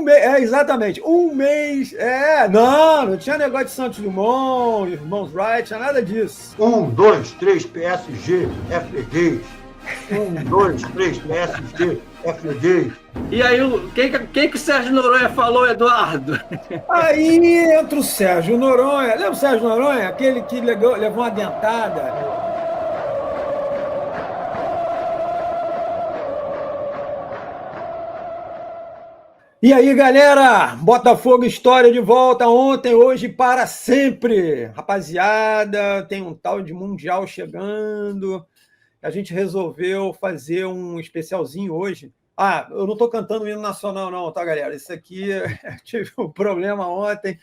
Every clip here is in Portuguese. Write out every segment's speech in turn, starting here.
exatamente. Um mês. Não tinha negócio de Santos Dumont, Irmãos Wright, tinha nada disso. 1, 2, 3, PSG, é freguês. 1, 2, 3, PSG, é freguês. E aí, quem que o Sérgio Noronha falou, Eduardo? Aí entra o Sérgio Noronha. Lembra o Sérgio Noronha? Aquele que levou uma dentada. E aí, galera? Botafogo História de volta ontem, hoje, para sempre. Rapaziada, tem um tal de Mundial chegando. A gente resolveu fazer um especialzinho hoje. Eu não estou cantando o hino nacional, não, tá, galera? Isso aqui, tive um problema ontem.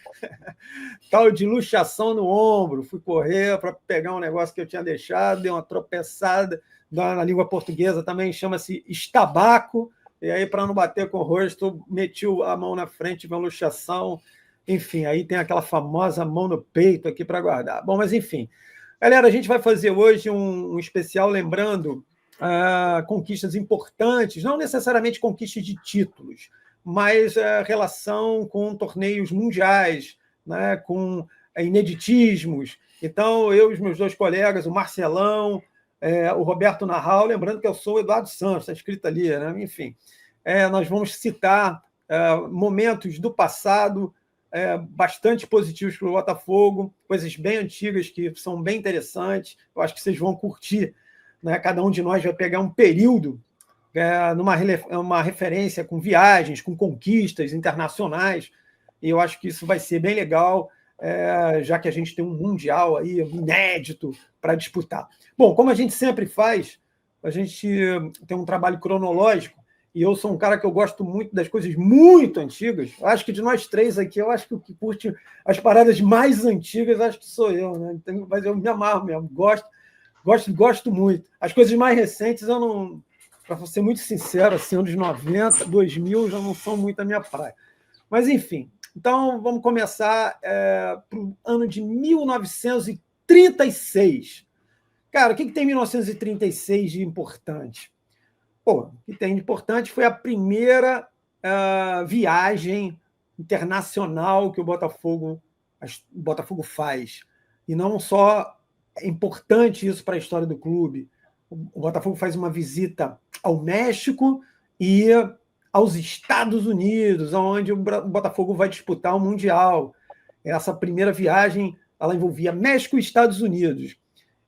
Tal de luxação no ombro. Fui correr para pegar um negócio que eu tinha deixado, dei uma tropeçada. Na língua portuguesa também chama-se estabaco. E aí, para não bater com o rosto, meti a mão na frente, uma luxação. Enfim, aí tem aquela famosa mão no peito aqui para guardar. Bom, mas enfim. Galera, a gente vai fazer hoje um especial lembrando conquistas importantes, não necessariamente conquistas de títulos, mas relação com torneios mundiais, né, com ineditismos. Então, eu e os meus dois colegas, o Marcelão, o Roberto Narral, lembrando que eu sou o Eduardo Santos, está escrito ali, né? Enfim, nós vamos citar momentos do passado bastante positivos para o Botafogo, coisas bem antigas que são bem interessantes, eu acho que vocês vão curtir, né? Cada um de nós vai pegar um período numa referência com viagens, com conquistas internacionais, e eu acho que isso vai ser bem legal, já que a gente tem um Mundial aí inédito para disputar. Bom, como a gente sempre faz, a gente tem um trabalho cronológico, e eu sou um cara que eu gosto muito das coisas muito antigas. Eu acho que de nós três aqui, eu acho que o que curte as paradas mais antigas, acho que sou eu, né? Mas eu me amarro mesmo, gosto muito. As coisas mais recentes, eu não, para ser muito sincero, assim, anos 90, 2000, já não são muito a minha praia. Mas, enfim, então vamos começar para o ano de 1936. Cara, o que tem em 1936 de importante? O que tem de importante foi a primeira viagem internacional que o Botafogo faz. E não só é importante isso para a história do clube. O Botafogo faz uma visita ao México e aos Estados Unidos, onde o Botafogo vai disputar o Mundial. Essa primeira viagem ela envolvia México e Estados Unidos.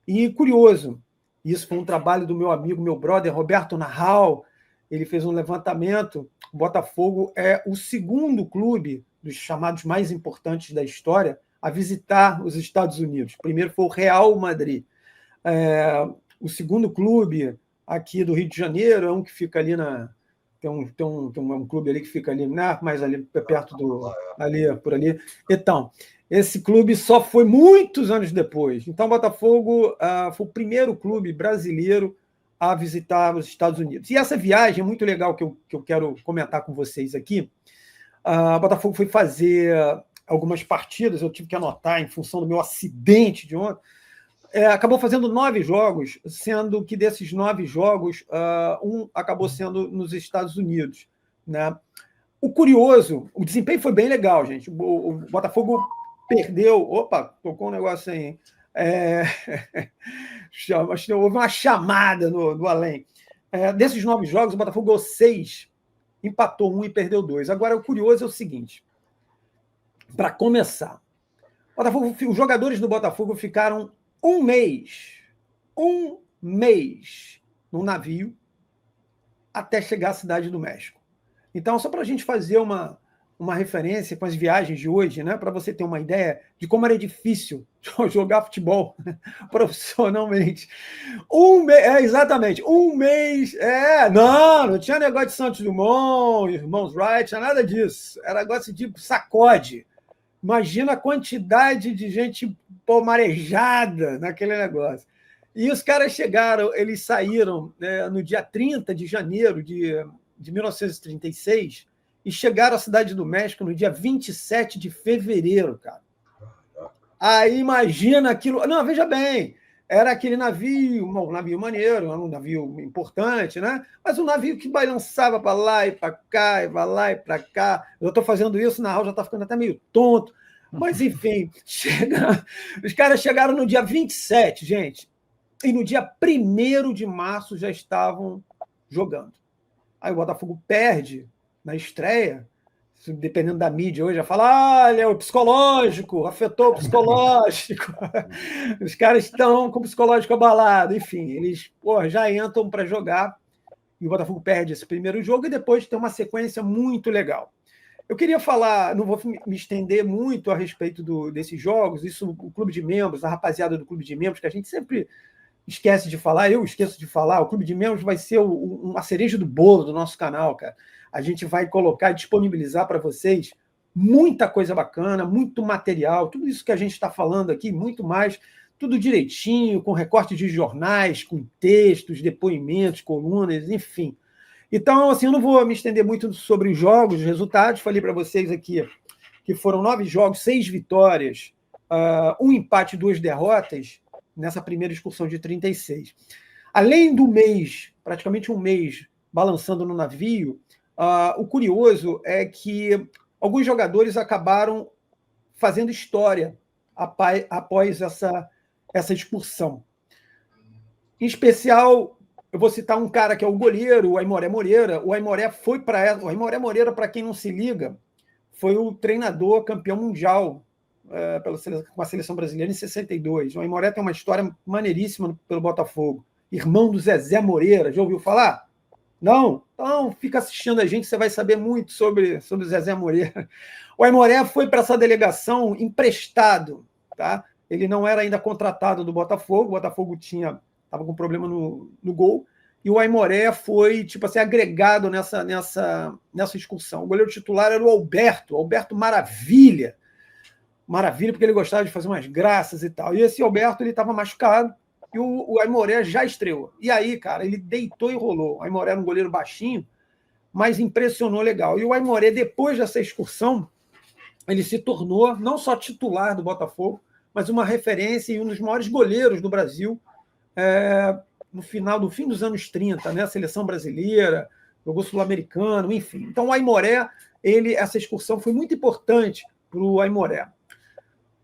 E curioso, isso foi um trabalho do meu amigo, meu brother, Roberto Narral. Ele fez um levantamento. O Botafogo é o segundo clube dos chamados mais importantes da história a visitar os Estados Unidos. O primeiro foi o Real Madrid. O segundo clube aqui do Rio de Janeiro é um que fica ali na... Tem um clube ali que fica ali, né? Mais ali perto do... Ali, por ali. Então, esse clube só foi muitos anos depois. Então, o Botafogo foi o primeiro clube brasileiro a visitar os Estados Unidos. E essa viagem é muito legal que eu quero comentar com vocês aqui. O Botafogo foi fazer algumas partidas, eu tive que anotar em função do meu acidente de ontem. Acabou fazendo 9 jogos, sendo que desses 9 jogos, um acabou sendo nos Estados Unidos, né? O curioso, o desempenho foi bem legal, gente. O Botafogo perdeu... Opa, tocou um negócio aí. Houve uma chamada no além. Desses 9 jogos, o Botafogo ganhou 6, empatou 1 e perdeu 2. Agora, o curioso é o seguinte, para começar, os jogadores do Botafogo ficaram um mês num navio até chegar à Cidade do México. Então, só para a gente fazer uma referência com as viagens de hoje, né, para você ter uma ideia de como era difícil jogar futebol, né, profissionalmente. Exatamente, um mês. Não tinha negócio de Santos Dumont, Irmãos Wright, tinha nada disso. Era negócio de sacode. Imagina a quantidade de gente marejada naquele negócio. E os caras chegaram, eles saíram no dia 30 de janeiro de 1936 e chegaram à Cidade do México no dia 27 de fevereiro, cara. Aí imagina aquilo... Não, veja bem, era aquele navio, um navio maneiro, um navio importante, né? Mas um navio que balançava para lá e para cá, e para lá e para cá. Eu estou fazendo isso, na aula já está ficando até meio tonto. Mas, enfim, os caras chegaram no dia 27, gente, e no dia 1º de março já estavam jogando. Aí o Botafogo perde na estreia, dependendo da mídia hoje, já fala, olha, o psicológico, afetou o psicológico. Os caras estão com o psicológico abalado. Enfim, eles já entram para jogar e o Botafogo perde esse primeiro jogo e depois tem uma sequência muito legal. Eu queria falar, não vou me estender muito a respeito desses jogos, isso o clube de membros, a rapaziada do clube de membros, que a gente sempre esquece de falar, eu esqueço de falar, o clube de membros vai ser uma cereja do bolo do nosso canal, cara. A gente vai colocar e disponibilizar para vocês muita coisa bacana, muito material, tudo isso que a gente está falando aqui, muito mais, tudo direitinho, com recorte de jornais, com textos, depoimentos, colunas, enfim. Então, assim, eu não vou me estender muito sobre os jogos, os resultados. Falei para vocês aqui que foram 9 jogos, 6 vitórias, 1 empate e 2 derrotas nessa primeira excursão de 36. Além do mês, praticamente um mês, balançando no navio, o curioso é que alguns jogadores acabaram fazendo história após essa excursão. Em especial, eu vou citar um cara que é o goleiro, o Aimoré Moreira. O Aimoré Moreira, para quem não se liga, foi o treinador campeão mundial com a seleção brasileira em 62. O Aimoré tem uma história maneiríssima pelo Botafogo. Irmão do Zezé Moreira, já ouviu falar? Não? Então fica assistindo a gente, você vai saber muito sobre o Zezé Moreira. O Aimoré foi para essa delegação emprestado, tá? Ele não era ainda contratado do Botafogo, o Botafogo estava com problema no gol, e o Aimoré foi, tipo assim, agregado nessa excursão. O goleiro titular era o Alberto Maravilha, porque ele gostava de fazer umas graças e tal. E esse Alberto, ele estava machucado, e o Aimoré já estreou. E aí, cara, ele deitou e rolou. O Aimoré era um goleiro baixinho, mas impressionou legal. E o Aimoré, depois dessa excursão, ele se tornou não só titular do Botafogo, mas uma referência e um dos maiores goleiros do Brasil, no fim dos anos 30, né? A seleção brasileira, jogou sul-americano, enfim. Então, o Aimoré, essa excursão foi muito importante para o Aimoré.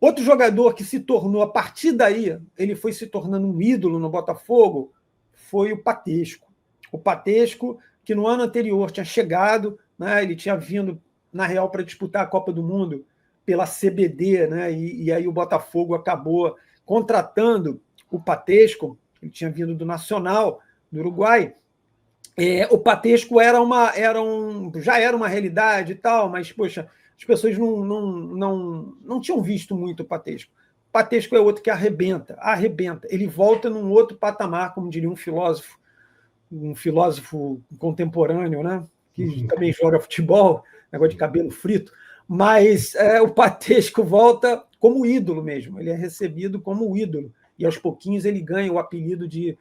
Outro jogador que se tornou, a partir daí, ele foi se tornando um ídolo no Botafogo, foi o Patesco. O Patesco, que no ano anterior tinha chegado, né? Ele tinha vindo, na real, para disputar a Copa do Mundo pela CBD, né? E aí o Botafogo acabou contratando o Patesco. Ele tinha vindo do Nacional, do Uruguai. O Patesco já era uma realidade e tal, mas, poxa, as pessoas não tinham visto muito o Patesco. O Patesco é outro que arrebenta. Ele volta num outro patamar, como diria um filósofo contemporâneo, né? Que também joga futebol, negócio de cabelo frito, mas o Patesco volta como ídolo mesmo, ele é recebido como ídolo. E aos pouquinhos ele ganha o apelido de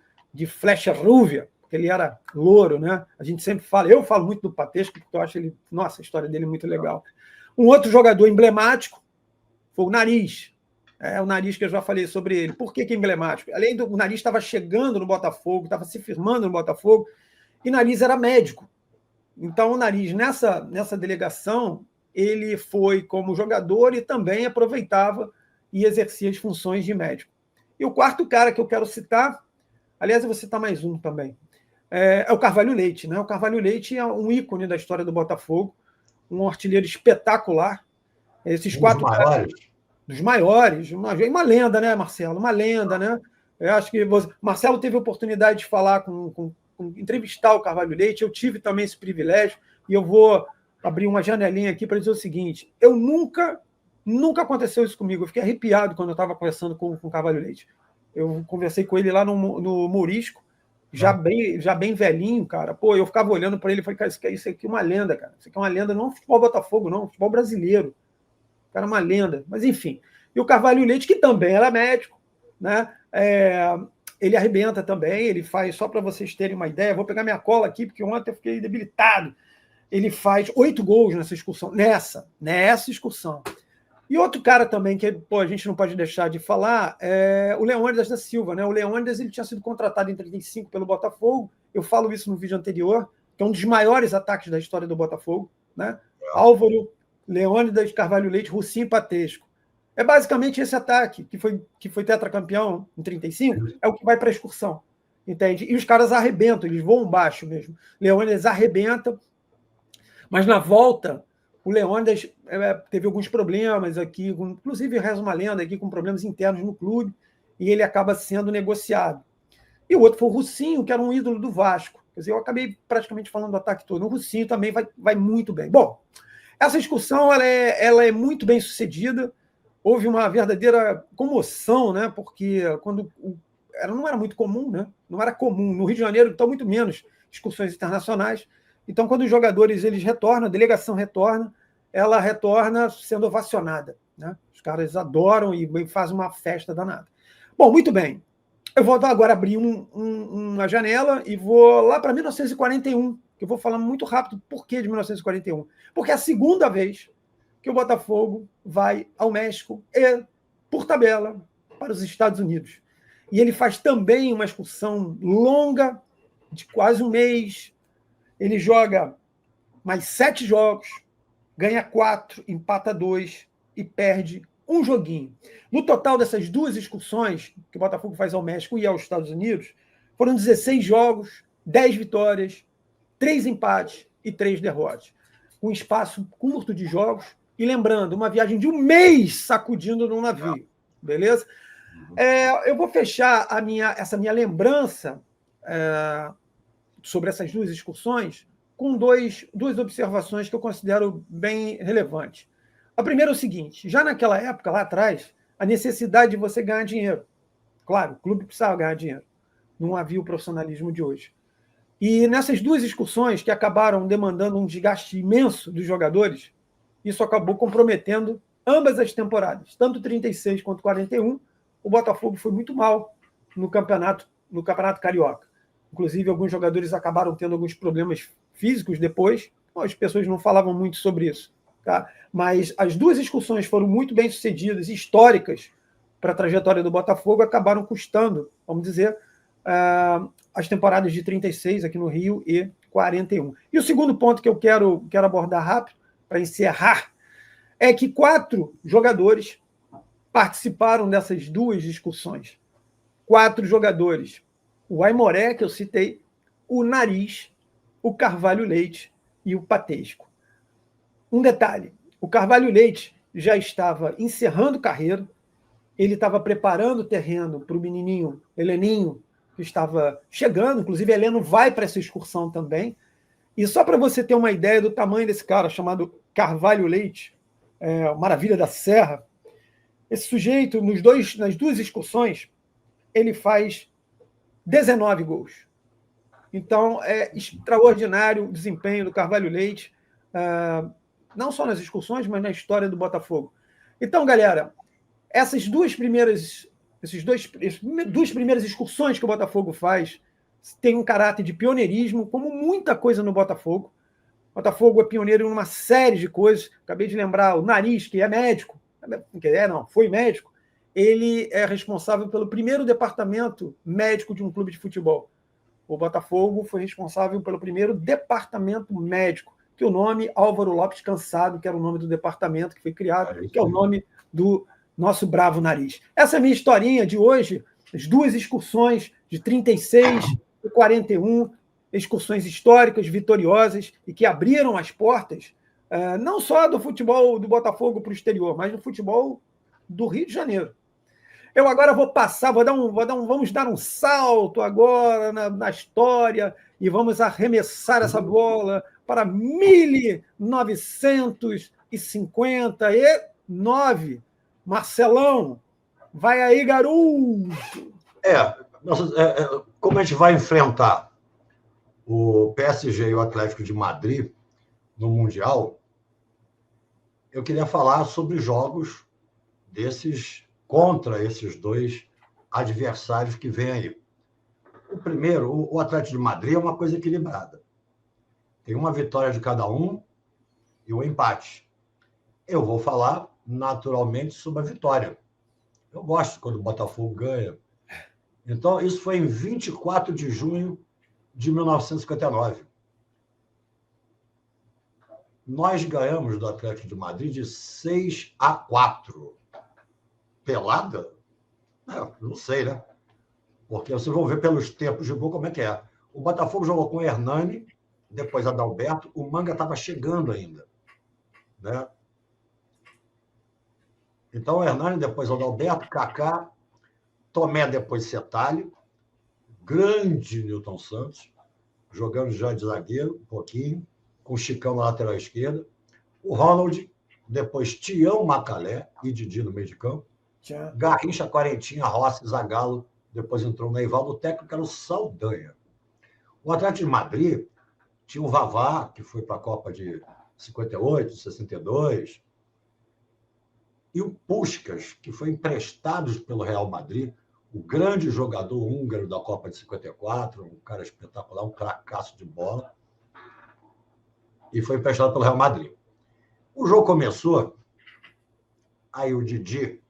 Flecha Rúvia, porque ele era louro, né? A gente sempre fala, eu falo muito do Patesco, porque eu acho a história dele é muito legal. Um outro jogador emblemático foi o Nariz. O Nariz, que eu já falei sobre ele. Por que é emblemático? Além do Nariz estava chegando no Botafogo, estava se firmando no Botafogo, e Nariz era médico. Então, o Nariz, nessa delegação, ele foi como jogador e também aproveitava e exercia as funções de médico. E o quarto cara que eu quero citar, aliás, eu vou citar mais um também, é o Carvalho Leite, né? O Carvalho Leite é um ícone da história do Botafogo, um artilheiro espetacular. Esses quatro caras, dos maiores, uma lenda, né, Marcelo? Uma lenda, né? Eu acho que Marcelo teve a oportunidade de falar entrevistar o Carvalho Leite, eu tive também esse privilégio, e eu vou abrir uma janelinha aqui para dizer o seguinte: eu nunca aconteceu isso comigo, eu fiquei arrepiado quando eu estava conversando com o Carvalho Leite. Eu conversei com ele lá no Mourisco, já bem velhinho, cara. Pô, eu ficava olhando para ele e falei, cara, isso aqui é uma lenda, cara. Isso aqui é uma lenda, não futebol Botafogo, não, futebol brasileiro. O cara é uma lenda. Mas, enfim. E o Carvalho Leite, que também era médico, né? Ele arrebenta também, ele faz, só para vocês terem uma ideia, vou pegar minha cola aqui, porque ontem eu fiquei debilitado. Ele faz 8 gols nessa excursão, nessa excursão. E outro cara também que a gente não pode deixar de falar é o Leônidas da Silva, né? O Leônidas ele tinha sido contratado em 35 pelo Botafogo. Eu falo isso no vídeo anterior, que é um dos maiores ataques da história do Botafogo, né? Álvaro, Leônidas, Carvalho Leite, Russinho e Patesco. É basicamente esse ataque que foi tetracampeão em 35, é o que vai para a excursão, entende? E os caras arrebentam, eles voam baixo mesmo. Leônidas arrebenta, mas na volta o Leônidas teve alguns problemas aqui, inclusive reza uma lenda aqui com problemas internos no clube, e ele acaba sendo negociado. E o outro foi o Russinho, que era um ídolo do Vasco. Quer dizer, eu acabei praticamente falando do ataque todo. O Russinho também vai muito bem. Bom, essa excursão ela é muito bem sucedida. Houve uma verdadeira comoção, né? Porque quando não era muito comum, né? Não era comum. No Rio de Janeiro, então, muito menos excursões internacionais. Então, quando os jogadores eles retornam, a delegação retorna, ela retorna sendo ovacionada, né? Os caras adoram e fazem uma festa danada. Bom, muito bem. Eu vou agora abrir uma janela e vou lá para 1941, que eu vou falar muito rápido por que de 1941. Porque é a segunda vez que o Botafogo vai ao México e, por tabela, para os Estados Unidos. E ele faz também uma excursão longa, de quase um mês. Ele joga mais 7 jogos, ganha 4, empata 2 e perde um joguinho. No total dessas 2 excursões que o Botafogo faz ao México e aos Estados Unidos, foram 16 jogos, 10 vitórias, 3 empates e 3 derrotas. Um espaço curto de jogos. E lembrando, uma viagem de um mês sacudindo num navio. Beleza? Eu vou fechar essa minha lembrança sobre essas 2 excursões com 2 observações que eu considero bem relevantes. A primeira é o seguinte: já naquela época, lá atrás, a necessidade de você ganhar dinheiro. Claro, o clube precisava ganhar dinheiro. Não havia o profissionalismo de hoje. E nessas 2 excursões, que acabaram demandando um desgaste imenso dos jogadores, isso acabou comprometendo ambas as temporadas. Tanto 36 quanto 41, o Botafogo foi muito mal no campeonato carioca. Inclusive, alguns jogadores acabaram tendo alguns problemas físicos depois. As pessoas não falavam muito sobre isso. Tá? Mas as 2 excursões foram muito bem sucedidas, históricas para a trajetória do Botafogo, acabaram custando, vamos dizer, as temporadas de 36 aqui no Rio e 41. E o segundo ponto que eu quero abordar rápido, para encerrar, é que 4 jogadores participaram dessas 2 excursões. 4 jogadores. O Aimoré, que eu citei, o Nariz, o Carvalho Leite e o Patesco. Um detalhe, o Carvalho Leite já estava encerrando carreira, ele estava preparando o terreno para o menininho Heleninho, que estava chegando, inclusive Heleno vai para essa excursão também. E só para você ter uma ideia do tamanho desse cara, chamado Carvalho Leite, Maravilha da Serra, esse sujeito, nas 2 excursões, ele faz 19 gols. Então, é extraordinário o desempenho do Carvalho Leite, não só nas excursões, mas na história do Botafogo. Então, galera, essas 2 primeiras excursões que o Botafogo faz tem um caráter de pioneirismo, como muita coisa no Botafogo. O Botafogo é pioneiro em uma série de coisas. Acabei de lembrar o Nariz, que é médico, foi médico. Ele é responsável pelo primeiro departamento médico de um clube de futebol. O Botafogo foi responsável pelo primeiro departamento médico, que é o nome Álvaro Lopes Cansado, que era o nome do departamento que foi criado, que é o nome do nosso bravo Nariz. Essa é a minha historinha de hoje, as 2 excursões de 36 e 41, excursões históricas, vitoriosas, e que abriram as portas, não só do futebol do Botafogo para o exterior, mas do futebol do Rio de Janeiro. Eu agora vou passar, vamos dar um salto agora na história e vamos arremessar essa bola para 1959. Marcelão, vai aí, garoto! Como a gente vai enfrentar o PSG e o Atlético de Madrid no Mundial, eu queria falar sobre jogos contra esses 2 adversários que vêm aí. O primeiro, o Atlético de Madrid, é uma coisa equilibrada. Tem uma vitória de cada um e um empate. Eu vou falar naturalmente sobre a vitória. Eu gosto quando o Botafogo ganha. Então, isso foi em 24 de junho de 1959. Nós ganhamos do Atlético de Madrid de 6-4. Pelada? Não sei, né? Porque vocês vão ver pelos tempos de gol como é que é. O Botafogo jogou com o Hernani, depois Adalberto. O Manga estava chegando ainda, né? Então, o Hernani, depois Adalberto, Kaká, Tomé, depois Cetalho, grande Nilton Santos, jogando já de zagueiro, um pouquinho, com o Chicão na lateral esquerda, o Ronald, depois Tião, Macalé e Didi no meio de campo, Garrincha, Quarentinha, Rossi, Zagallo, depois entrou o Neivaldo, o técnico era o Saldanha. O Atlético de Madrid tinha o Vavá, que foi para a Copa de 58, 62, e o Puskás, que foi emprestado pelo Real Madrid, o grande jogador húngaro da Copa de 54, um cara espetacular, um cracaço de bola, e foi emprestado pelo Real Madrid. O jogo começou, aí o Didi,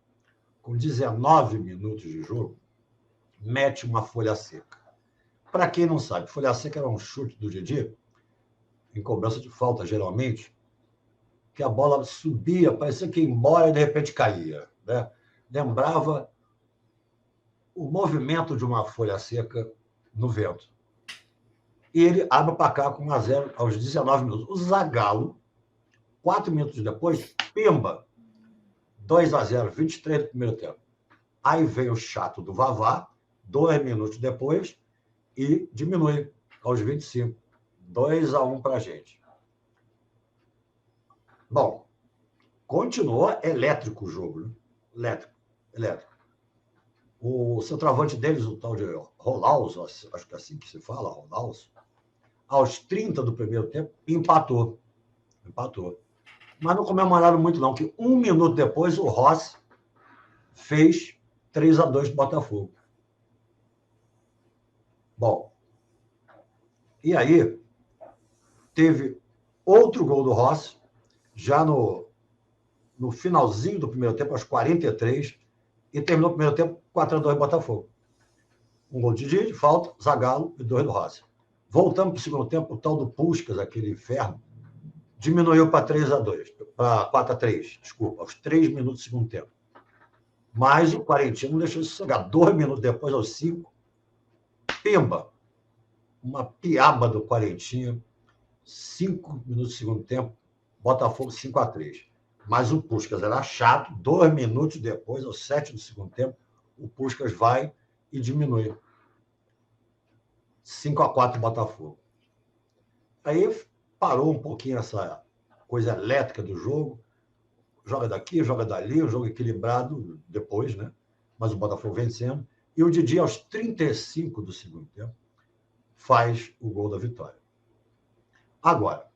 com 19 minutos de jogo, mete uma folha seca. Para quem não sabe, folha seca era um chute do Didi, em cobrança de falta, geralmente, que a bola subia, parecia que ia embora e de repente caía, né? Lembrava o movimento de uma folha seca no vento. E ele abre para cá com 1-0 aos 19 minutos. O Zagallo, 4 minutos depois, pimba, 2-0, 23 do primeiro tempo. Aí vem o chato do Vavá, 2 minutos depois, e diminui aos 25. 2-1 para a gente. Bom, continuou elétrico o jogo, né? Elétrico. O centroavante deles, o tal de Rolaus, acho que é assim que se fala, Rolaus, aos 30 do primeiro tempo, empatou. Mas não comemoraram muito, não, que 1 minuto depois o Rossi fez 3-2 para o Botafogo. Bom, e aí teve outro gol do Rossi, já no finalzinho do primeiro tempo, aos 43, e terminou o primeiro tempo 4-2 Botafogo. Um gol de Didi, de falta, Zagallo e 2 do Rossi. Voltamos para o segundo tempo, o tal do Puskás, aquele inferno, diminuiu para 4-3, desculpa, aos 3 minutos do segundo tempo. Mas o Quarentinha não deixou isso chegar. 2 minutos depois, aos 5, pimba, uma piaba do Quarentinha, 5 minutos do segundo tempo, Botafogo 5-3. Mas o Puskás era chato, 2 minutos depois, aos 7 do segundo tempo, o Puskás vai e diminui. 5-4 Botafogo. Aí parou um pouquinho essa coisa elétrica do jogo, joga daqui, joga dali, um jogo equilibrado depois, né? Mas o Botafogo vencendo. E o Didi, aos 35 do segundo tempo, faz o gol da vitória. Agora,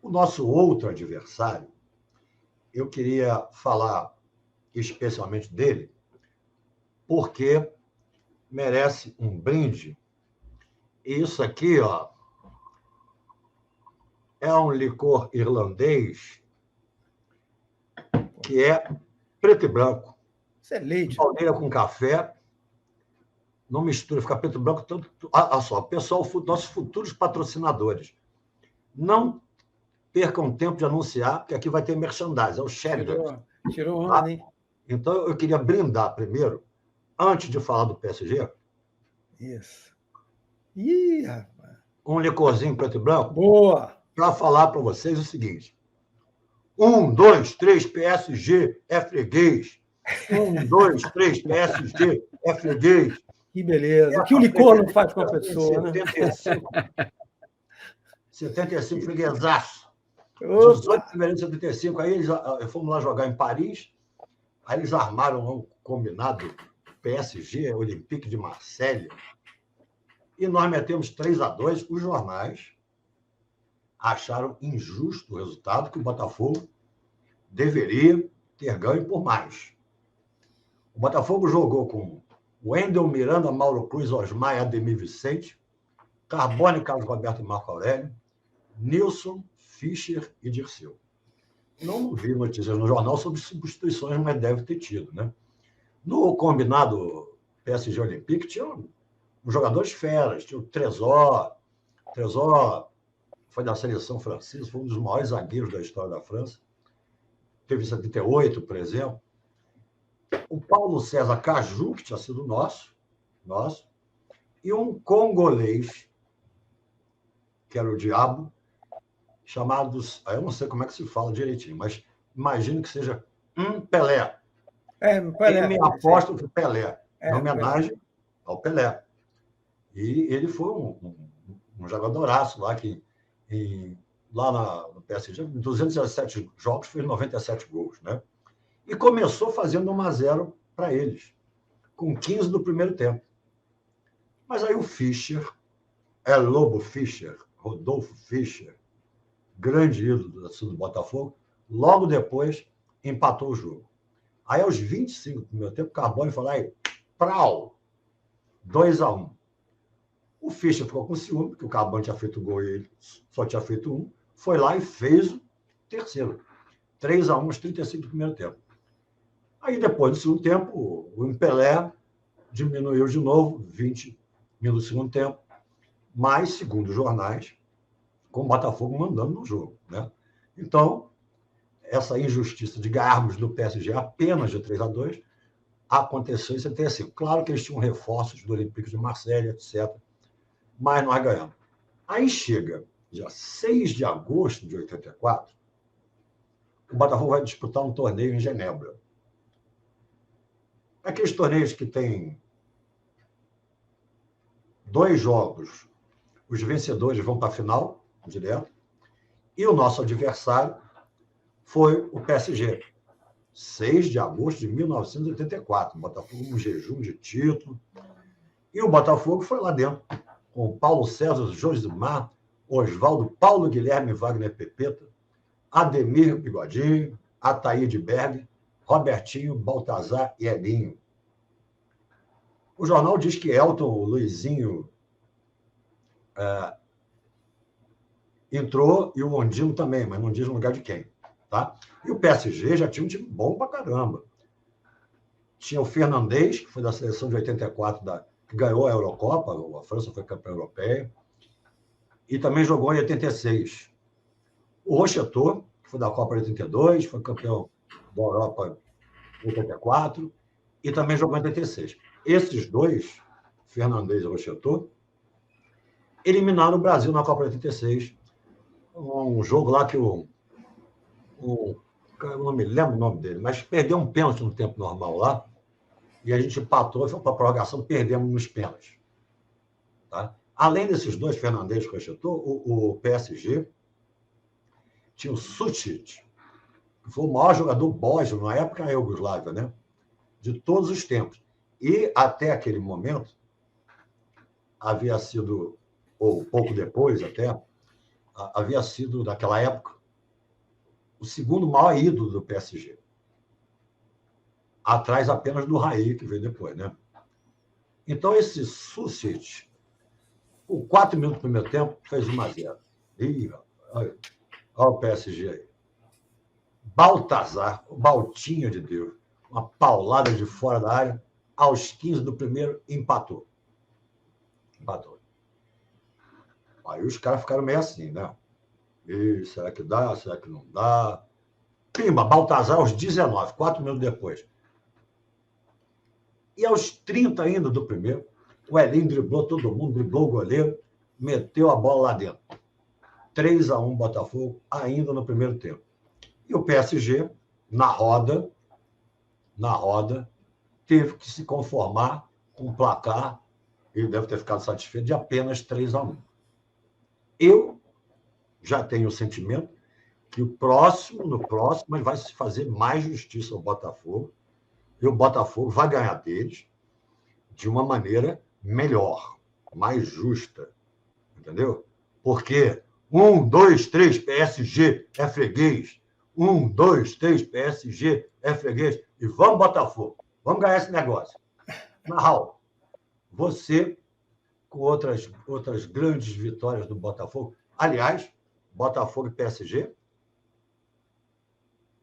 o nosso outro adversário, eu queria falar especialmente dele, porque merece um brinde. E isso aqui, ó, é um licor irlandês que é preto e branco. Isso é leite. Palmeira com café. Não mistura, fica preto e branco. Tanto... Olha só, pessoal, nossos futuros patrocinadores. Não percam tempo de anunciar, porque aqui vai ter merchandising. É o Sheridan. Tirou onda, hein? Então, eu queria brindar primeiro, antes de falar do PSG. Isso. Ih, rapaz. Um licorzinho preto e branco. Boa! Para falar para vocês o seguinte. 1, 2, 3, PSG, é freguês. 1, 2, 3, PSG, é freguês. Que beleza. O que o licor não faz com a pessoa, né? 75 freguesaço. Opa! 18 de fevereiro de 75. Aí eles fomos lá jogar em Paris. Aí eles armaram um combinado PSG, Olympique de Marselha. E nós metemos 3-2. Os jornais acharam injusto o resultado, que o Botafogo deveria ter ganho por mais. O Botafogo jogou com Wendel, Miranda, Mauro Cruz, Osmar, Ademir Vicente, Carbone, Carlos Roberto e Marco Aurélio, Nilson, Fischer e Dirceu. Não vi notícias no jornal sobre substituições, mas deve ter tido, né? No combinado PSG Olympique tinha jogadores feras, tinha o Trésor. Trésor foi da seleção francesa, foi um dos maiores zagueiros da história da França. Teve em 78, por exemplo. O Paulo César Caju, que tinha sido nosso, e um congolês, que era o Diabo, chamados, eu não sei como é que se fala direitinho, mas imagino que seja Pelé. Pelé. Me aposto que Pelé, em Pelé. homenagem ao Pelé. E ele foi um jogadoraço lá, lá no PSG, em 217 jogos, fez 97 gols, né? E começou fazendo 1-0 para eles, com 15 do primeiro tempo. Mas aí o Fischer, Lobo Fischer, Rodolfo Fischer, grande ídolo do Botafogo, logo depois empatou o jogo. Aí, aos 25 do primeiro tempo, o Carbone falou aí, prau, 2-1. O Fischer ficou com ciúme, porque o Carbone tinha feito gol e ele só tinha feito um, foi lá e fez o terceiro. 3-1 aos 35 do primeiro tempo. Aí, depois do segundo tempo, o Pelé diminuiu de novo, 20 minutos do segundo tempo, mas, segundo os jornais, com o Botafogo mandando no jogo, né? Então, essa injustiça de ganharmos do PSG apenas de 3-2 aconteceu em 75. Claro que eles tinham reforços do Olympique de Marseille, etc., mas nós ganhamos. Aí chega, dia 6 de agosto de 84, o Botafogo vai disputar um torneio em Genebra. Aqueles torneios que tem 2 jogos, os vencedores vão para a final, direto, e o nosso adversário foi o PSG. 6 de agosto de 1984. O Botafogo um jejum de título. E o Botafogo foi lá dentro, com Paulo César, Josimar, Oswaldo, Paulo Guilherme, Wagner Pepeta, Ademir Bigodinho, Ataíde Berg, Robertinho, Baltazar e Elinho. O jornal diz que Elton, o Luizinho, entrou e o Ondino também, mas não diz no lugar de quem. Tá? E o PSG já tinha um time bom pra caramba. Tinha o Fernandes, que foi da seleção de 84, que ganhou a Eurocopa, a França foi campeã europeia, e também jogou em 86. O Rochetot, que foi da Copa de 82, foi campeão da Europa em 84, e também jogou em 86. Esses dois, Fernandes e Rochetot, eliminaram o Brasil na Copa de 86, um jogo lá que eu não me lembro o nome dele, mas perdeu um pênalti no tempo normal lá, e a gente empatou, foi para a prorrogação, perdemos nos pênaltis. Tá? Além desses dois, Fernandes e Rochetot, o PSG tinha o Sucic, que foi o maior jogador bósnio, na época na Iugoslávia, né? De todos os tempos. E até aquele momento, havia sido, ou pouco depois até, havia sido, naquela época, o segundo maior ídolo do PSG. Atrás apenas do Raí, que veio depois, né? Então, esse Sucic, por 4 minutos do primeiro tempo, fez 1-0. Ih, olha o PSG aí. Baltazar, o Baltinho de Deus, uma paulada de fora da área, aos 15 do primeiro, empatou. Aí os caras ficaram meio assim, né? E será que dá? Será que não dá? Pimba, Baltazar aos 19, 4 minutos depois. E aos 30 ainda do primeiro, o Elinho driblou todo mundo, driblou o goleiro, meteu a bola lá dentro. 3-1 Botafogo, ainda no primeiro tempo. E o PSG, na roda, teve que se conformar com um placar, ele deve ter ficado satisfeito, de apenas 3-1. Eu já tenho o sentimento que no próximo ele vai se fazer mais justiça ao Botafogo, e o Botafogo vai ganhar deles de uma maneira melhor, mais justa, entendeu? Porque 1, 2, 3, PSG é freguês. 1, 2, 3, PSG é freguês. E vamos, Botafogo, vamos ganhar esse negócio. Marral, você, com outras grandes vitórias do Botafogo, aliás, Botafogo e PSG,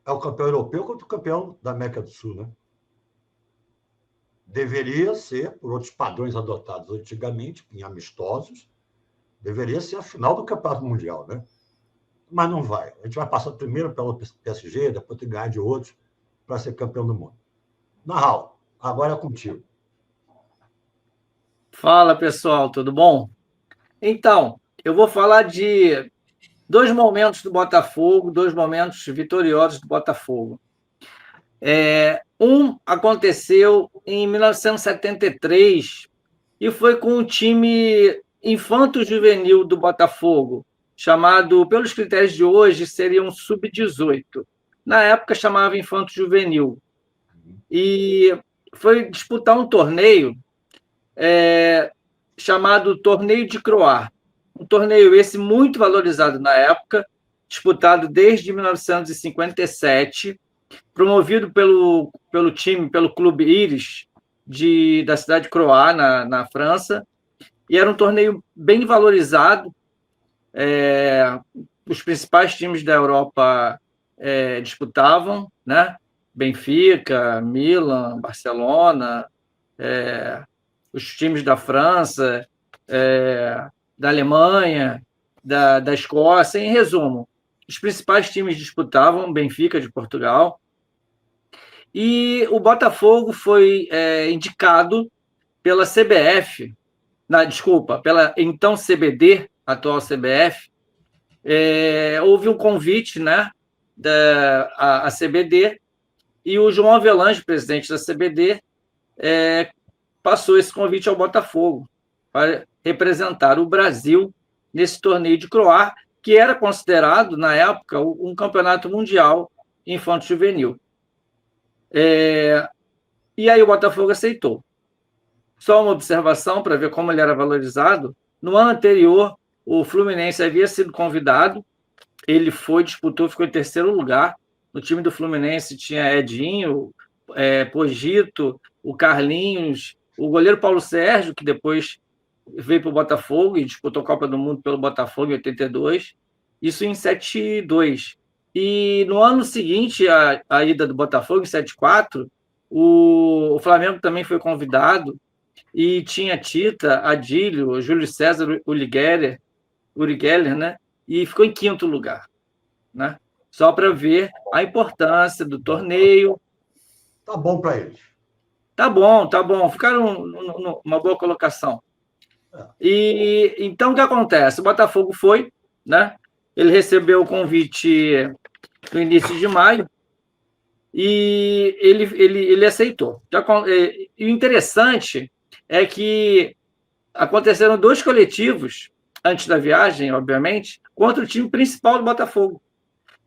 é o campeão europeu contra o campeão da América do Sul, né? Deveria ser, por outros padrões adotados antigamente, em amistosos, deveria ser a final do Campeonato Mundial, né? Mas não vai. A gente vai passar primeiro pelo PSG, depois tem que ganhar de outros para ser campeão do mundo. Narral, agora é contigo. Fala, pessoal, tudo bom? Então, eu vou falar de dois momentos do Botafogo, dois momentos vitoriosos do Botafogo. Um aconteceu em 1973 e foi com um time infanto-juvenil do Botafogo, chamado, pelos critérios de hoje, seria um sub-18. Na época chamava infanto-juvenil. E foi disputar um torneio chamado Torneio de Croar. Um torneio esse muito valorizado na época, disputado desde 1957, promovido pelo time, pelo Clube Iris, da cidade de Croar, na França, e era um torneio bem valorizado. Os principais times da Europa disputavam, né? Benfica, Milan, Barcelona, os times da França, da Alemanha, da Escócia, em resumo. Os principais times disputavam, Benfica de Portugal, e o Botafogo foi indicado pela CBF, pela então CBD, atual CBF. Houve um convite, né, a CBD, e o João Avelange, presidente da CBD, passou esse convite ao Botafogo para representar o Brasil nesse torneio de Croar, que era considerado, na época, um campeonato mundial infanto-juvenil. E aí o Botafogo aceitou. Só uma observação para ver como ele era valorizado. No ano anterior, o Fluminense havia sido convidado, ele disputou, ficou em terceiro lugar. No time do Fluminense tinha Edinho, Pogito, o Carlinhos, o goleiro Paulo Sérgio, que depois veio para o Botafogo e disputou a Copa do Mundo pelo Botafogo em 82, isso em 72. E no ano seguinte, a ida do Botafogo, em 74, o Flamengo também foi convidado, e tinha Tita, Adílio, Júlio César, Uri Geller, né? E ficou em quinto lugar, né? Só para ver a importância do torneio. Tá bom para eles. Tá bom. Ficaram numa boa colocação. E então o que acontece? O Botafogo foi, né? Ele recebeu o convite no início de maio e ele aceitou. E o interessante é que aconteceram dois coletivos antes da viagem, obviamente, contra o time principal do Botafogo.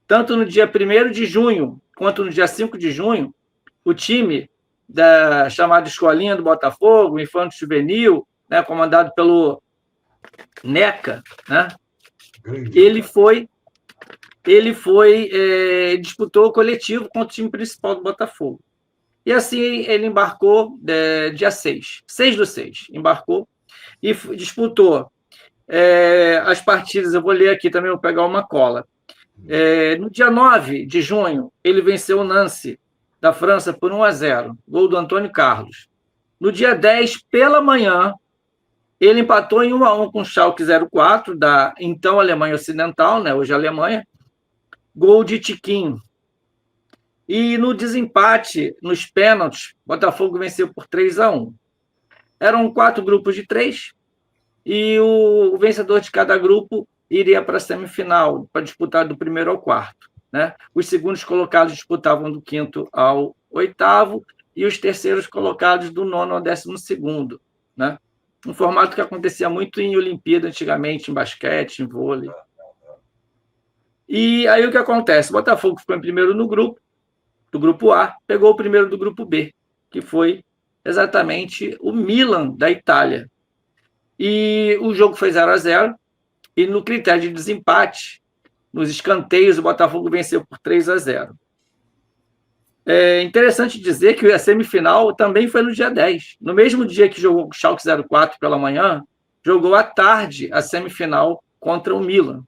Tanto no dia 1º de junho quanto no dia 5 de junho, o time da chamada Escolinha do Botafogo, Infanto Juvenil, né, comandado pelo Neca, né, disputou o coletivo contra o time principal do Botafogo. E assim ele embarcou dia 6/6, embarcou e disputou as partidas. Eu vou ler aqui também, vou pegar uma cola. No dia 9 de junho, ele venceu o Nancy, da França, por 1-0, gol do Antônio Carlos. No dia 10, pela manhã, ele empatou em 1-1 com o Schalke 04, da então Alemanha Ocidental, né, hoje Alemanha, gol de Tiquinho. E no desempate, nos pênaltis, o Botafogo venceu por 3-1. Eram 4 grupos de 3, e o vencedor de cada grupo iria para a semifinal, para disputar do 1º ao 4º. Né? Os segundos colocados disputavam do 5º ao 8º, e os terceiros colocados do 9º ao 12º. Né? Um formato que acontecia muito em Olimpíada antigamente, em basquete, em vôlei. E aí o que acontece? O Botafogo ficou em primeiro no grupo, do grupo A, pegou o primeiro do grupo B, que foi exatamente o Milan, da Itália. E o jogo foi 0-0, e no critério de desempate, nos escanteios, o Botafogo venceu por 3-0. É interessante dizer que a semifinal também foi no dia 10. No mesmo dia que jogou o Schalke 04 pela manhã, jogou à tarde a semifinal contra o Milan,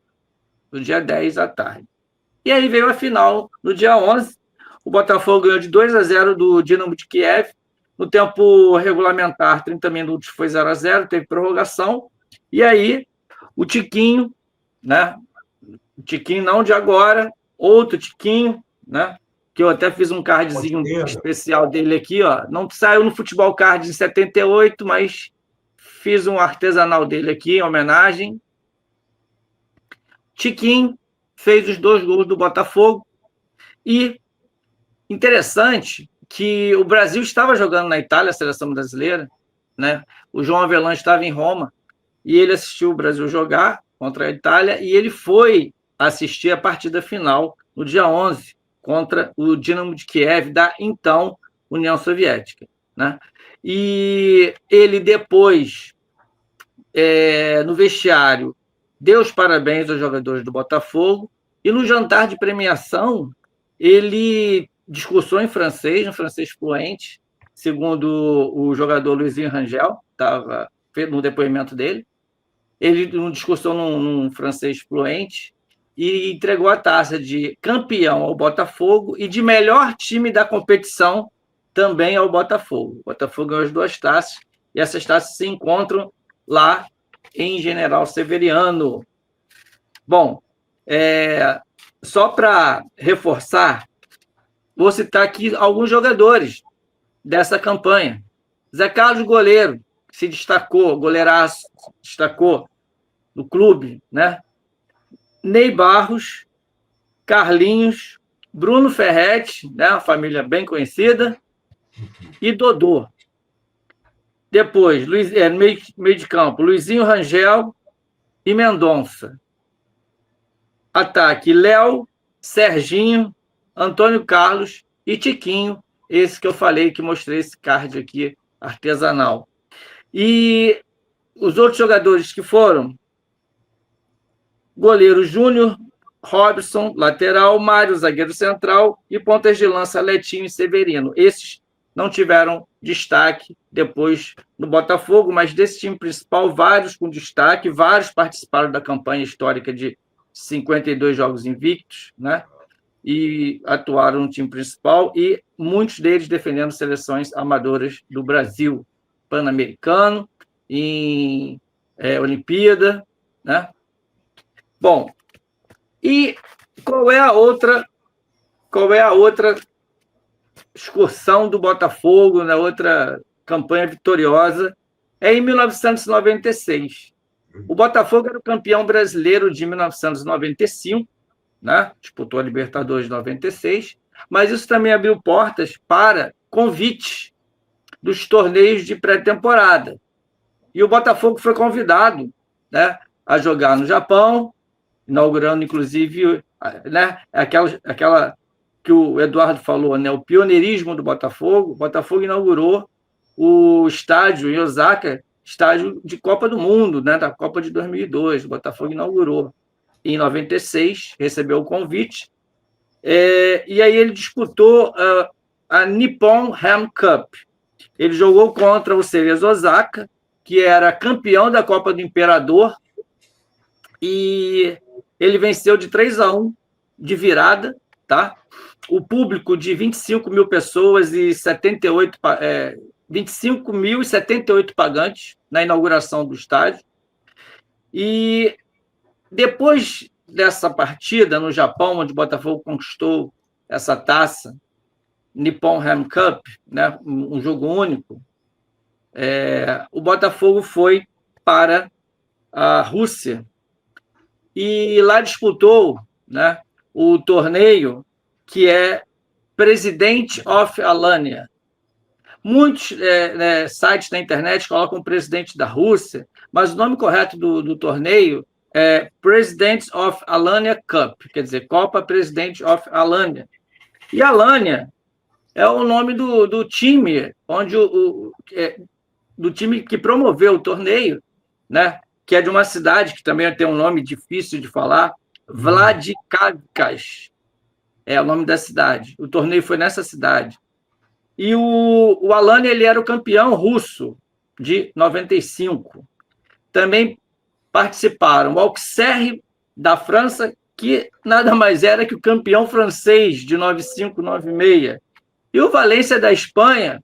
no dia 10 à tarde. E aí veio a final no dia 11. O Botafogo ganhou de 2-0 do Dinamo de Kiev. No tempo regulamentar, 30 minutos foi 0-0, teve prorrogação. E aí o Tiquinho, né? O Tiquinho não de agora, outro Tiquinho, né? Que eu até fiz um cardzinho especial dele aqui, ó. Não saiu no Futebol Card em 78, mas fiz um artesanal dele aqui em homenagem. Tiquinho fez os 2 gols do Botafogo. E interessante que o Brasil estava jogando na Itália, a seleção brasileira, né? O João Avelange estava em Roma e ele assistiu o Brasil jogar contra a Itália e ele foi assistir a partida final no dia 11 contra o Dinamo de Kiev da então União Soviética, né? E ele depois, no vestiário, deu os parabéns aos jogadores do Botafogo e no jantar de premiação ele discursou em francês, um francês fluente, segundo o jogador Luizinho Rangel, estava no depoimento dele. Ele discursou num francês fluente e entregou a taça de campeão ao Botafogo e de melhor time da competição também ao Botafogo. O Botafogo ganhou as 2 taças e essas taças se encontram lá em General Severiano. Bom, só para reforçar, vou citar aqui alguns jogadores dessa campanha. Zé Carlos, goleiro, que se destacou, goleiraço, destacou no clube, né? Ney Barros, Carlinhos, Bruno Ferretti, né? Uma família bem conhecida, e Dodô. Depois, meio de campo, Luizinho Rangel e Mendonça. Ataque, Léo, Serginho, Antônio Carlos e Tiquinho, esse que eu falei, que mostrei esse card aqui, artesanal. E os outros jogadores que foram: goleiro Júnior, Robson, lateral, Mário, zagueiro central, e pontas de lança Letinho e Severino. Esses não tiveram destaque depois no Botafogo, mas desse time principal, vários com destaque, vários participaram da campanha histórica de 52 jogos invictos, né? E atuaram no time principal, e muitos deles defendendo seleções amadoras do Brasil, Pan-Americano, em Olimpíada, né? Bom, e qual é a outra excursão do Botafogo, na outra campanha vitoriosa? É em 1996. O Botafogo era o campeão brasileiro de 1995, né? Disputou a Libertadores de 96, mas isso também abriu portas para convites dos torneios de pré-temporada. E o Botafogo foi convidado, né, a jogar no Japão, inaugurando, inclusive, né, aquela que o Eduardo falou, né, o pioneirismo do Botafogo. O Botafogo inaugurou o estádio em Osaka, estádio de Copa do Mundo, né, da Copa de 2002. O Botafogo inaugurou em 96, recebeu o convite, e aí ele disputou a Nippon Ham Cup. Ele jogou contra o Cerezo Osaka, que era campeão da Copa do Imperador, e ele venceu de 3-1 de virada, tá? O público de 25 mil pessoas e 25.078 pagantes na inauguração do estádio. E depois dessa partida no Japão, onde o Botafogo conquistou essa taça, Nippon Ham Cup, né, um jogo único, o Botafogo foi para a Rússia e lá disputou, né, o torneio que é President of Alanya. Muitos sites na internet colocam o presidente da Rússia, mas o nome correto do torneio é President of Alanya Cup, quer dizer, Copa President of Alanya. E Alanya é o nome do time, do time que promoveu o torneio, né? Que é de uma cidade que também tem um nome difícil de falar, Vladikavkaz. É o nome da cidade. O torneio foi nessa cidade. E o Alanya, ele era o campeão russo de 95. Também participaram o Auxerre da França, que nada mais era que o campeão francês de 95, 96. E o Valência da Espanha,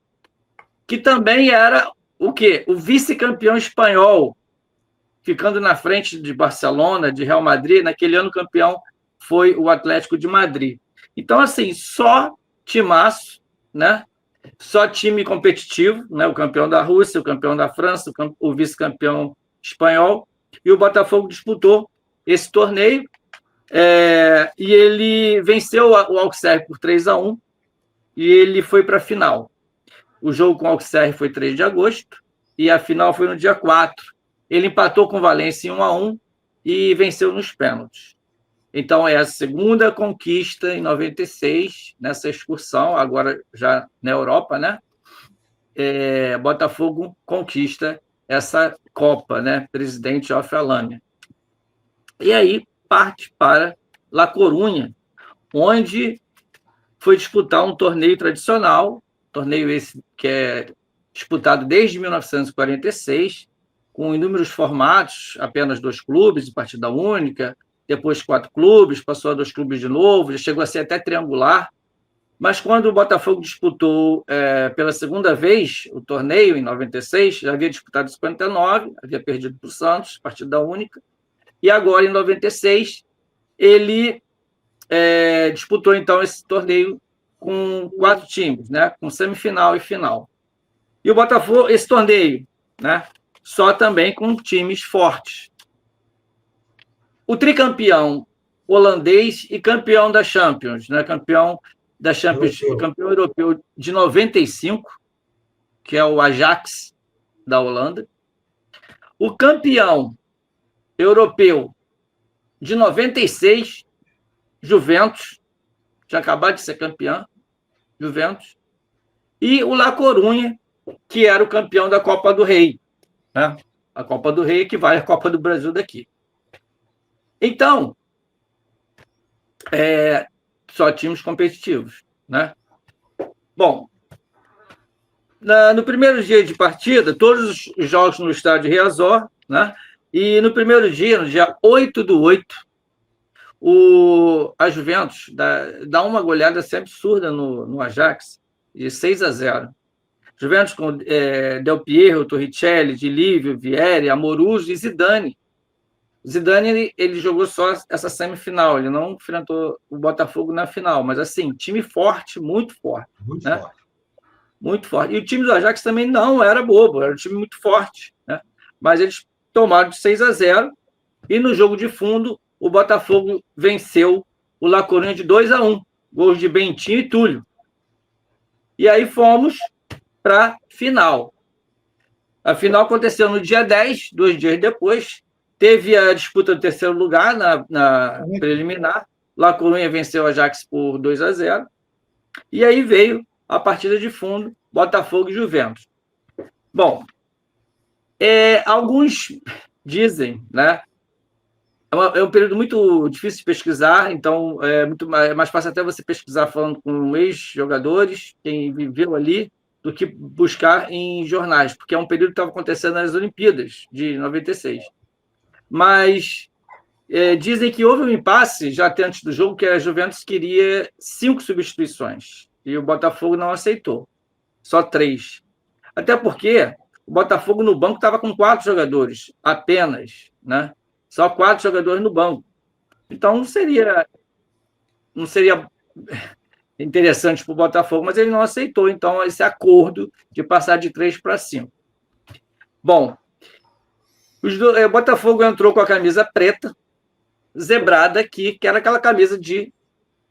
que também era o quê? O vice-campeão espanhol, ficando na frente de Barcelona, de Real Madrid. Naquele ano, o campeão foi o Atlético de Madrid. Então, assim, só timaço, né? Só time competitivo, né? O campeão da Rússia, o campeão da França, o vice-campeão espanhol. E o Botafogo disputou esse torneio e ele venceu o Auxerre por 3-1 e ele foi para a final. O jogo com o Auxerre foi 3 de agosto e a final foi no dia 4. Ele empatou com o Valência em 1-1 e venceu nos pênaltis. Então, é a segunda conquista em 96, nessa excursão, agora já na Europa, né? Botafogo conquista essa Copa, né? Presidente of Alanya. E aí parte para La Coruña, onde foi disputar um torneio tradicional, torneio esse que é disputado desde 1946, com inúmeros formatos, apenas 2 clubes, de partida única, depois 4 clubes, passou a 2 clubes de novo, já chegou a ser até triangular. Mas quando o Botafogo disputou pela segunda vez o torneio, em 96, já havia disputado em 59, havia perdido para o Santos, partida única, e agora, em 96, ele disputou, então, esse torneio com 4 times, né, com semifinal e final. E o Botafogo, esse torneio, né, só também com times fortes. O tricampeão holandês e campeão da Champions, né, campeão da Champions, campeão europeu de 95, que é o Ajax da Holanda. O campeão europeu de 96, Juventus, tinha acabado de ser campeão, Juventus. E o La Coruña, que era o campeão da Copa do Rei, né? A Copa do Rei equivale à Copa do Brasil daqui. Então, só times competitivos, né? Bom, no primeiro dia de partida, todos os jogos no estádio Riazor, né? E no primeiro dia, no dia 8/8, a Juventus dá uma goleada assim absurda no Ajax, de 6-0. Juventus com Del Piero, Torricelli, Di Livio, Vieri, Amoruzzo e Zidane. Zidane, ele jogou só essa semifinal, ele não enfrentou o Botafogo na final, mas assim, time forte, muito forte. Muito né? forte. Muito forte. E o time do Ajax também não era bobo, era um time muito forte, né? Mas eles tomaram de 6-0 e no jogo de fundo o Botafogo venceu o La Coruña de 2-1, gols de Bentinho e Túlio. E aí fomos para a final. A final aconteceu no dia 10, 2 dias depois. Teve a disputa do terceiro lugar na preliminar. La Coruña venceu o Ajax por 2-0. E aí veio a partida de fundo, Botafogo e Juventus. Bom, alguns dizem, né? É um período muito difícil de pesquisar, então é mais fácil até você pesquisar falando com ex-jogadores, quem viveu ali, do que buscar em jornais, porque é um período que estava acontecendo nas Olimpíadas de 96. Mas dizem que houve um impasse, já até antes do jogo, que a Juventus queria 5 substituições, e o Botafogo não aceitou, só 3. Até porque o Botafogo no banco estava com 4 jogadores, apenas, né? Só 4 jogadores no banco. Então, não seria interessante para o Botafogo, mas ele não aceitou, então, esse acordo de passar de 3 para 5. Bom, o Botafogo entrou com a camisa preta, zebrada aqui, que era aquela camisa de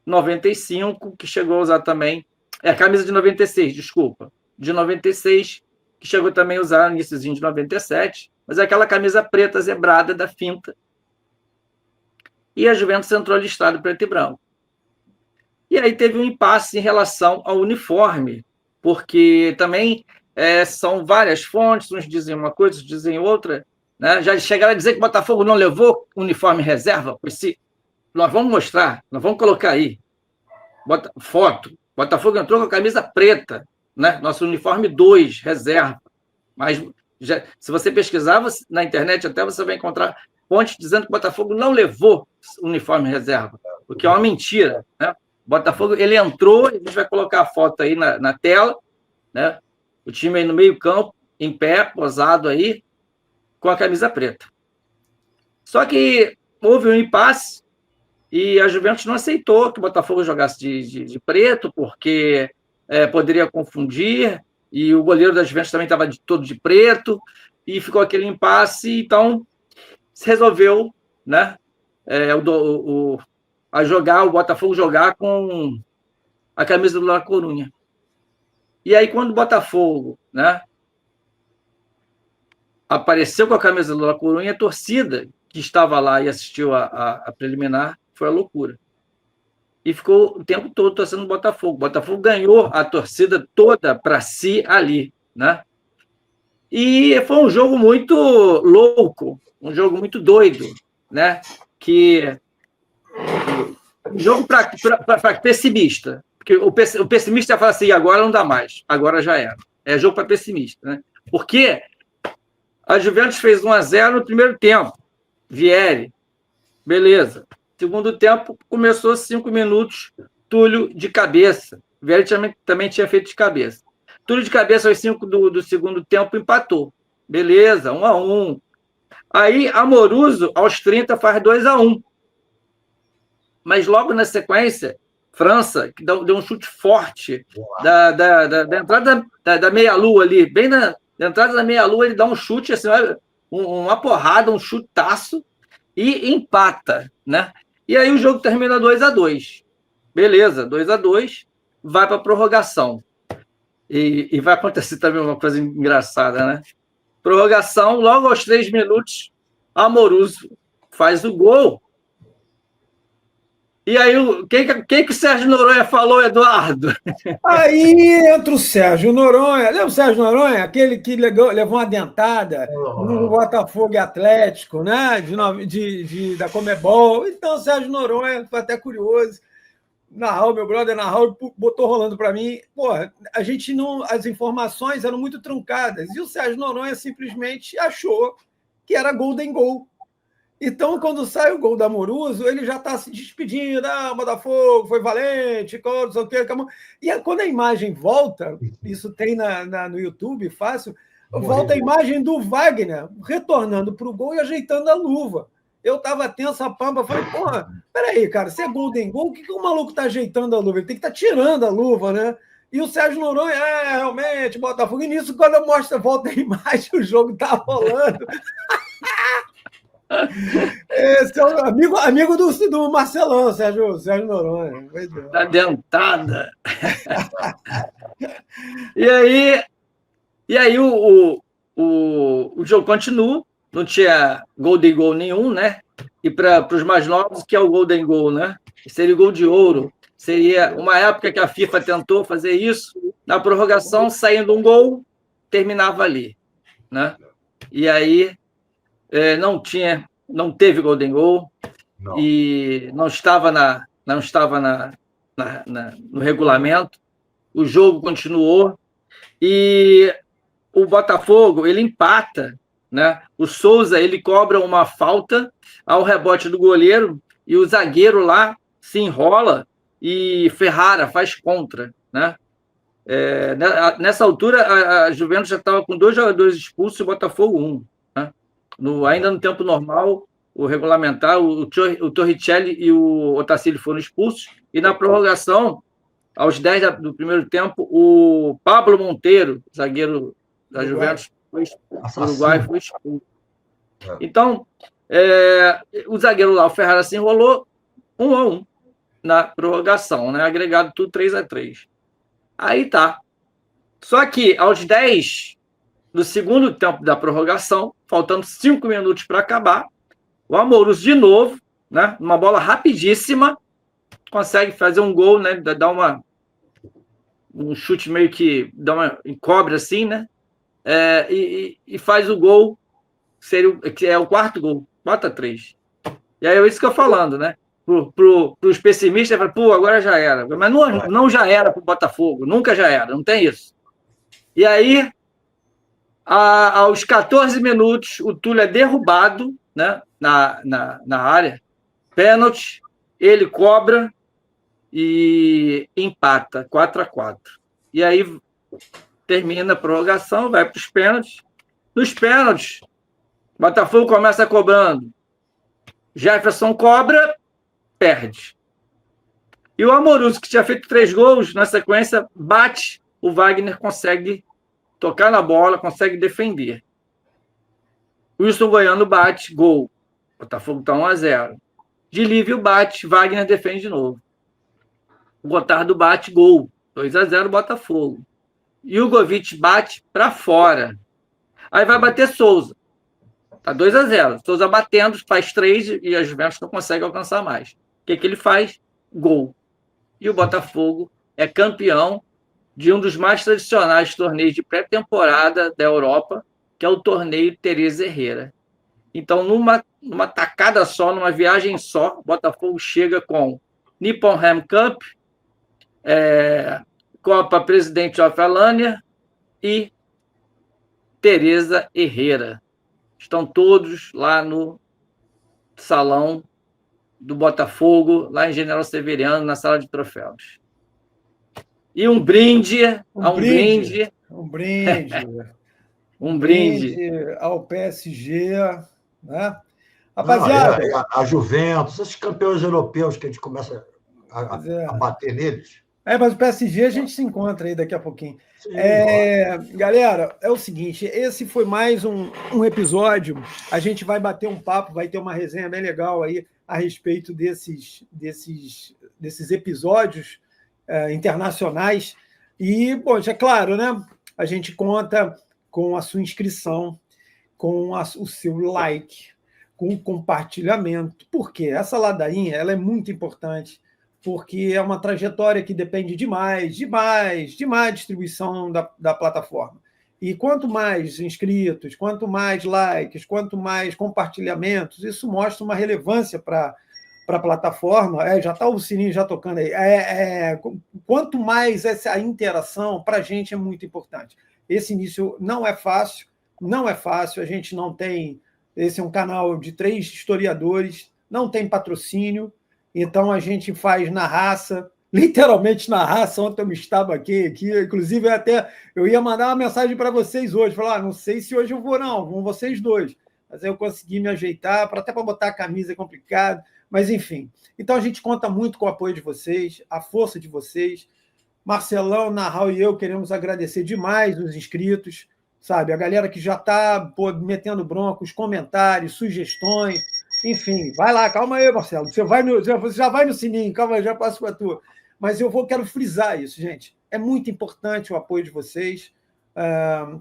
95, que chegou a usar também... a camisa de 96, desculpa. De 96, que chegou também a usar no iníciozinho de 97, mas é aquela camisa preta zebrada da finta. E a Juventus entrou listado preto e branco. E aí teve um impasse em relação ao uniforme, porque também são várias fontes, uns dizem uma coisa, outros dizem outra, né? Já chegaram a dizer que o Botafogo não levou uniforme reserva, pois se nós vamos mostrar, nós vamos colocar aí foto. Botafogo entrou com a camisa preta, né? Nosso uniforme 2, reserva. Mas se você pesquisar na internet, até você vai encontrar fontes dizendo que o Botafogo não levou uniforme reserva, o que é uma mentira, né? O Botafogo, ele entrou, a gente vai colocar a foto aí na tela, né? O time aí no meio-campo, em pé, posado aí, com a camisa preta. Só que houve um impasse e a Juventus não aceitou que o Botafogo jogasse de preto, porque poderia confundir, e o goleiro da Juventus também estava todo de preto, e ficou aquele impasse, então se resolveu, né, o Botafogo jogar com a camisa do La Coruña. E aí, quando o Botafogo, né, apareceu com a camisa do La Coruña, a torcida que estava lá e assistiu a preliminar foi a loucura. E ficou o tempo todo torcendo o Botafogo. O Botafogo ganhou a torcida toda para si ali, né? E foi um jogo muito louco, um jogo muito doido, né? Um jogo para pessimista. Porque o pessimista fala assim, agora não dá mais, agora já era. É jogo para pessimista, né? Porque a Juventus fez 1-0 no primeiro tempo. Vieri, beleza. Segundo tempo, começou 5 minutos, Túlio de cabeça. Vieri também tinha feito de cabeça. Túlio de cabeça aos 5 do segundo tempo empatou. Beleza, 1-1. Aí, Amoruso, aos 30, faz 2-1. Mas logo na sequência, França, que deu um chute forte da entrada da meia-lua ali, bem na entrada da meia-lua, ele dá um chute, assim, uma porrada, um chutaço, e empata, né? E aí o jogo termina 2-2. Beleza, 2-2, vai para a prorrogação. E vai acontecer também uma coisa engraçada, né? Prorrogação, logo aos 3 minutos, Amoruso faz o gol. E aí, quem que o Sérgio Noronha falou, Eduardo? Aí entra o Sérgio Noronha. Lembra o Sérgio Noronha? Aquele que levou uma dentada no Botafogo e Atlético, né? Da Comebol. Então, o Sérgio Noronha, foi até curioso. Narrou, meu brother narrou, botou rolando para mim. Porra, a gente não. As informações eram muito truncadas. E o Sérgio Noronha simplesmente achou que era Golden Goal. Então, quando sai o gol da Amoruso, ele já está se despedindo. Botafogo, foi valente, não sei o quê. E quando a imagem volta, isso tem no YouTube, fácil, volta a imagem do Wagner retornando para o gol e ajeitando a luva. Eu estava tenso a pampa, falei, porra, peraí, cara, se é Golden Goal, o que o maluco está ajeitando a luva? Ele tem que estar tirando a luva, né? E o Sérgio Noronha, realmente, Botafogo. E nisso, quando eu mostro, volta a imagem, o jogo está rolando. Esse é o amigo do Marcelão, Sérgio Noronha. Da dentada. E aí o jogo continua, não tinha Golden Goal nenhum, né? E para os mais novos, que é o Golden Goal, né? Seria o gol de ouro. Seria uma época que a FIFA tentou fazer isso, na prorrogação, saindo um gol, terminava ali, né? E aí não teve Golden Goal, não. E não estava no regulamento. O jogo continuou e o Botafogo, ele empata, né? O Souza, ele cobra uma falta ao rebote do goleiro e o zagueiro lá se enrola e Ferrara faz contra, né? Nessa altura, a Juventus já estava com 2 jogadores expulsos e o Botafogo 1. Ainda no tempo normal, o regulamentar, o Torricelli e o Otacílio foram expulsos, e na prorrogação, aos 10 do primeiro tempo, o Pablo Monteiro, zagueiro da Juventus, Uruguai, foi expulso. Então, o zagueiro lá, o Ferrara, se enrolou 1-1 na prorrogação, né? Agregado tudo 3-3. Aí tá. Só que aos 10 do segundo tempo da prorrogação, faltando 5 minutos para acabar, o Amoruso de novo, né, uma bola rapidíssima, consegue fazer um gol, né, dar um chute meio que encobre assim, né, e faz o gol, que é o 4º gol, 4-3. E aí é isso que eu estou falando, né? Para os pessimistas, pô, agora já era. Mas não já era para o Botafogo, nunca já era, não tem isso. E aí, aos 14 minutos, o Túlio é derrubado, né? na área, pênalti, ele cobra e empata 4-4. E aí termina a prorrogação, vai para os pênaltis. Nos pênaltis, o Botafogo começa cobrando. Jefferson cobra, perde. E o Amoroso, que tinha feito 3 gols, na sequência, bate. O Wagner consegue tocar na bola, consegue defender. O Wilson Goiano bate, gol. O Botafogo está 1-0. De Lívio bate, Wagner defende de novo. O Gotardo bate, gol. 2-0, Botafogo. E o Govic bate para fora. Aí vai bater Souza. Tá 2-0. Souza batendo, faz 3 e a Juventus não consegue alcançar mais. O que ele faz? Gol. E o Botafogo é campeão de um dos mais tradicionais torneios de pré-temporada da Europa, que é o torneio Teresa Herrera. Então, numa tacada só, numa viagem só, o Botafogo chega com Nippon Ham Cup, Copa Presidente of Alanya e Teresa Herrera. Estão todos lá no salão do Botafogo, lá em General Severiano, na sala de troféus. E um brinde ao PSG, né? Rapaziada, a Juventus, esses campeões europeus que a gente começa a bater neles. Mas o PSG a gente se encontra aí daqui a pouquinho. Sim, galera, é o seguinte, esse foi mais um episódio. A gente vai bater um papo, vai ter uma resenha bem legal aí a respeito desses episódios internacionais. E, poxa, é claro, né? A gente conta com a sua inscrição, com o seu like, com o compartilhamento. Por quê? Essa ladainha ela é muito importante, porque é uma trajetória que depende demais distribuição da plataforma. E quanto mais inscritos, quanto mais likes, quanto mais compartilhamentos, isso mostra uma relevância para a plataforma. Já está o sininho já tocando aí. Quanto mais essa interação, para a gente é muito importante. Esse início não é fácil, a gente não tem... Esse é um canal de 3 historiadores, não tem patrocínio, então a gente faz na raça, literalmente na raça. Ontem eu me estava aqui, inclusive eu ia mandar uma mensagem para vocês hoje, falar, não sei se hoje eu vou não, vão vocês dois, mas aí eu consegui me ajeitar, até para botar a camisa é complicado, mas enfim. Então a gente conta muito com o apoio de vocês, a força de vocês. Marcelão, Narral e eu queremos agradecer demais os inscritos, sabe? A galera que já está metendo bronca, os comentários, sugestões, enfim, vai lá, calma aí, Marcelo. Você já vai no sininho, calma aí, já passo para tu. Mas quero frisar isso, gente. É muito importante o apoio de vocês.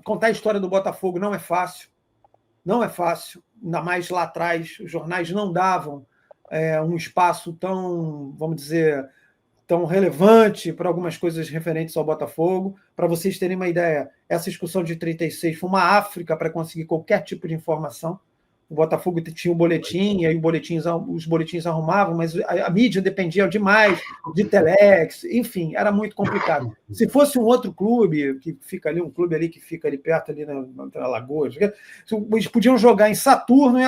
Contar a história do Botafogo não é fácil. Não é fácil. Ainda mais lá atrás, os jornais não davam um espaço tão, vamos dizer, tão relevante para algumas coisas referentes ao Botafogo. Para vocês terem uma ideia, essa excursão de 36 foi uma África para conseguir qualquer tipo de informação. O Botafogo tinha um boletim, e aí os boletins arrumavam, mas a mídia dependia demais de telex, enfim, era muito complicado. Se fosse um outro clube, que fica ali, um clube ali que fica ali perto, ali na Lagoa, eles podiam jogar em Saturno e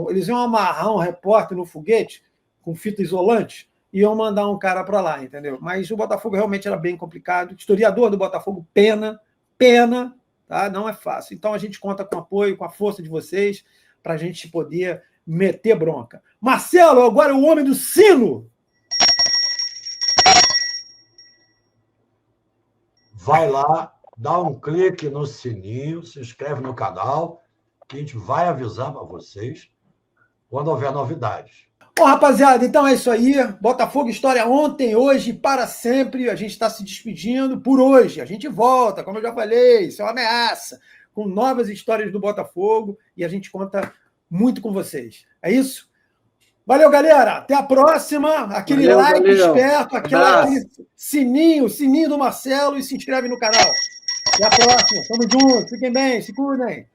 eles iam amarrar um repórter no foguete com fita isolante e iam mandar um cara para lá, entendeu? Mas o Botafogo realmente era bem complicado. O historiador do Botafogo, pena, tá? Não é fácil. Então a gente conta com o apoio, com a força de vocês, para a gente poder meter bronca. Marcelo, agora o homem do sino. Vai lá, dá um clique no sininho, se inscreve no canal, que a gente vai avisar para vocês quando houver novidades. Bom, rapaziada, então é isso aí. Botafogo História ontem, hoje, para sempre. A gente está se despedindo por hoje. A gente volta, como eu já falei, isso é uma ameaça, com novas histórias do Botafogo, e a gente conta muito com vocês. É isso? Valeu, galera. Até a próxima. Aquele like esperto, aquele sininho do Marcelo, e se inscreve no canal. Até a próxima. Tamo junto. Fiquem bem, se cuidem.